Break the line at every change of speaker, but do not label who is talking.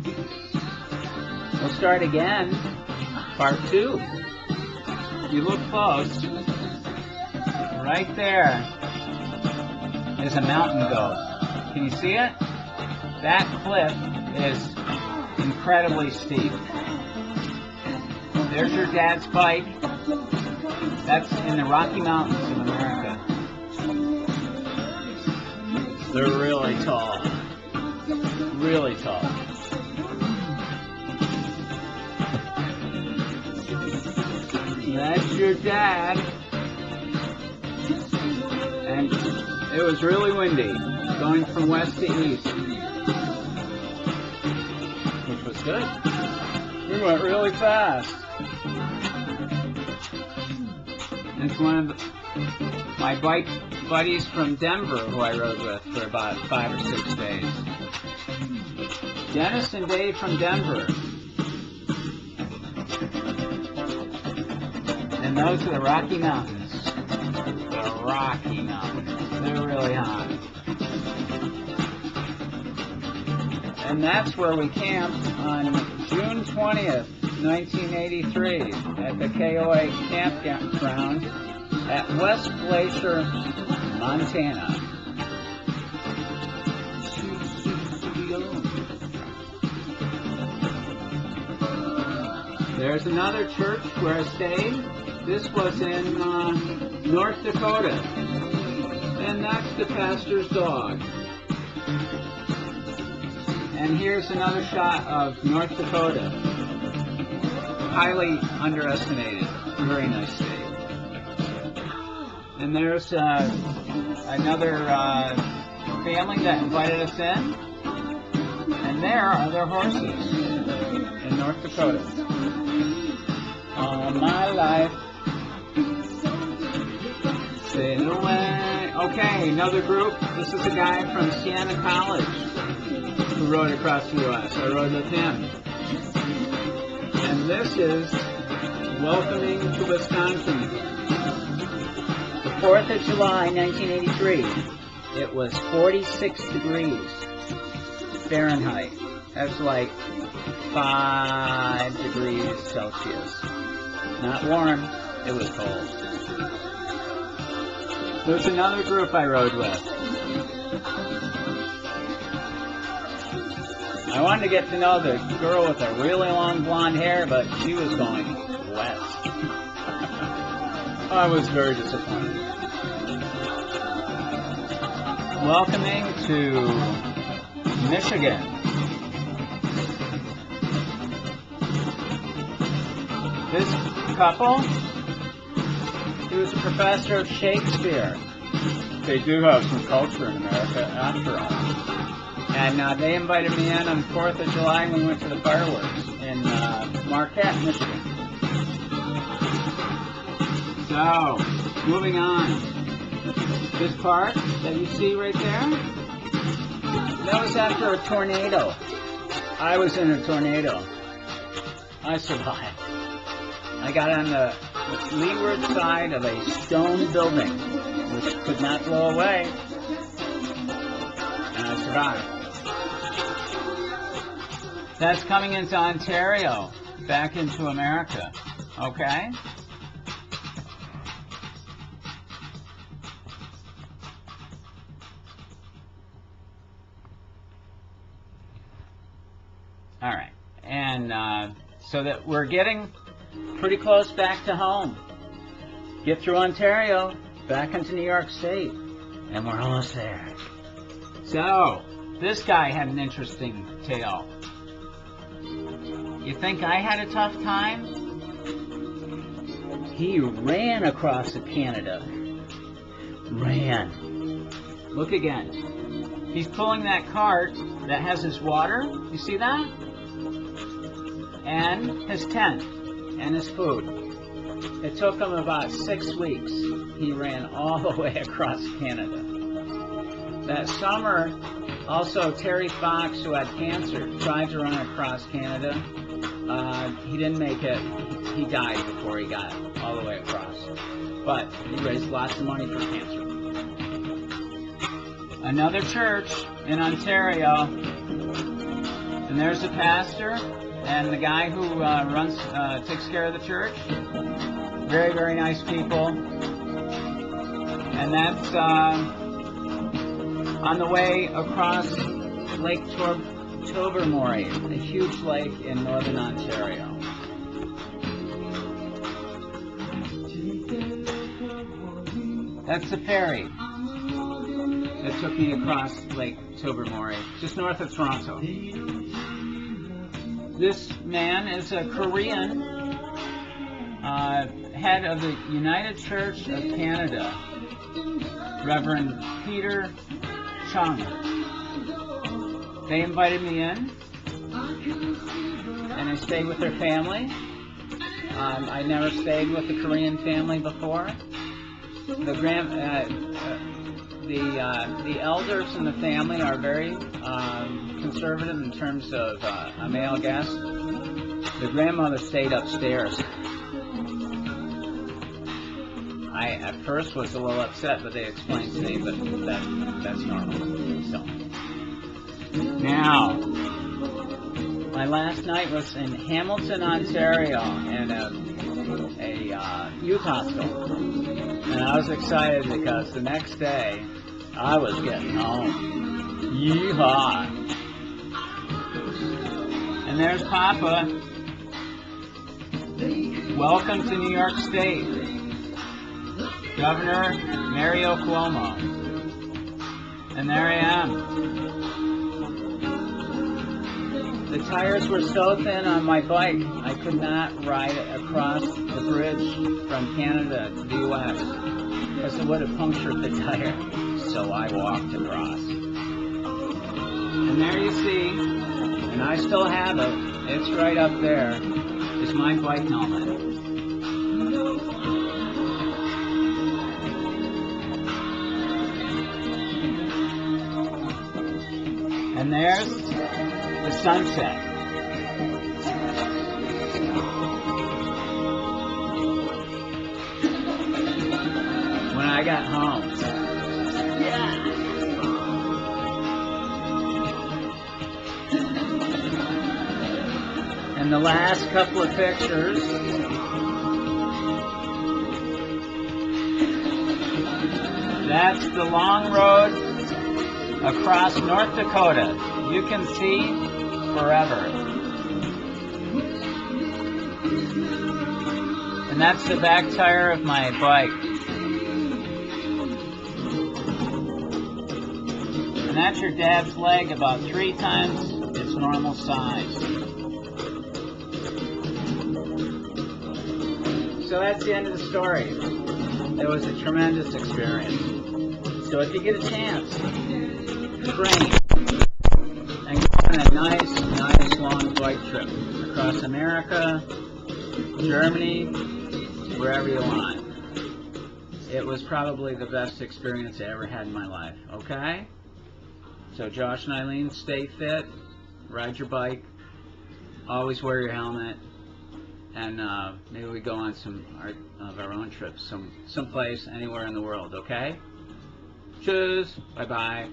We'll start again, part 2. You look close. Right there is a mountain goat. Can you see it? That cliff is incredibly steep. There's your dad's bike. That's in the Rocky Mountains of America. They're really tall. Really tall. That's your dad. And it was really windy, going from west to east. Which was good. We went really fast. It's one of my bike buddies from Denver who I rode with for about 5 or 6 days. Dennis and Dave from Denver. And those are the Rocky Mountains. The Rocky Mountains. They're really hot. And that's where we camped on June 20th, 1983 at the KOA campground at West Glacier, Montana. There's another church where I stayed. This was in North Dakota. And that's the pastor's dog. And here's another shot of North Dakota. Highly underestimated. Very nice state. And there's another family that invited us in. And there are their horses in North Dakota. All my life. Sail away. Okay, another group. This is a guy from Siena College who rode across the U.S. I rode with him. And this is Welcoming to Wisconsin. The 4th of July, 1983. It was 46 degrees Fahrenheit. That's like 5 degrees Celsius. Not warm, it was cold. There's another group I rode with. I wanted to get to know the girl with the really long blonde hair, but she was going west. I was very disappointed. Welcoming to Michigan. This couple, he was a professor of Shakespeare. They do have some culture in America, after all. And they invited me in on 4th of July and we went to the fireworks in Marquette, Michigan. So, moving on. This park that you see right there, that was after a tornado. I was in a tornado. I survived. I got on the leeward side of a stone building, which could not blow away, and I survived. That's coming into Ontario, back into America, okay? All right, and so that we're getting pretty close back to home. Get through Ontario, back into New York State, and we're almost there. So, this guy had an interesting tale. You think I had a tough time? He ran across Canada. Ran. Look again. He's pulling that cart that has his water. You see that? And his tent. And his food. It took him about 6 weeks. He ran all the way across Canada. That summer, also Terry Fox, who had cancer, tried to run across Canada. He didn't make it. He died before he got all the way across. But he raised lots of money for cancer. Another church in Ontario. And there's the pastor and the guy who takes care of the church. Very, very nice people. And that's on the way across Lake Tobermory, a huge lake in northern Ontario. That's the ferry that took me across Lake Tobermory, just north of Toronto. This man is a Korean head of the United Church of Canada, Reverend Peter Chung. They invited me in, and I stayed with their family. I never stayed with the Korean family before. The elders in the family are very conservative in terms of a male guest. The grandmother stayed upstairs. I at first was a little upset, but they explained to me, but that's normal. So now, my last night was in Hamilton, Ontario, in a youth hostel. And I was excited because the next day, I was getting home. Yeehaw! And there's Papa. Welcome to New York State. Governor Mario Cuomo. And there I am. The tires were so thin on my bike, I could not ride across the bridge from Canada to the U.S. because it would have punctured the tire. So I walked across. And there you see, and I still have it, it's right up there, is my bike helmet. And there's the sunset. When I got home. Yeah. And the last couple of pictures. That's the long road across North Dakota. You can see forever. And that's the back tire of my bike. And that's your dad's leg, about 3 times its normal size. So that's the end of the story. It was a tremendous experience. So if you get a chance, train and go on a nice long bike trip across America, Germany, wherever you want. It was probably the best experience I ever had in my life, okay? So Josh and Eileen, stay fit, ride your bike, always wear your helmet, and maybe we go on some of our own trips, someplace, anywhere in the world, okay? Cheers, bye-bye.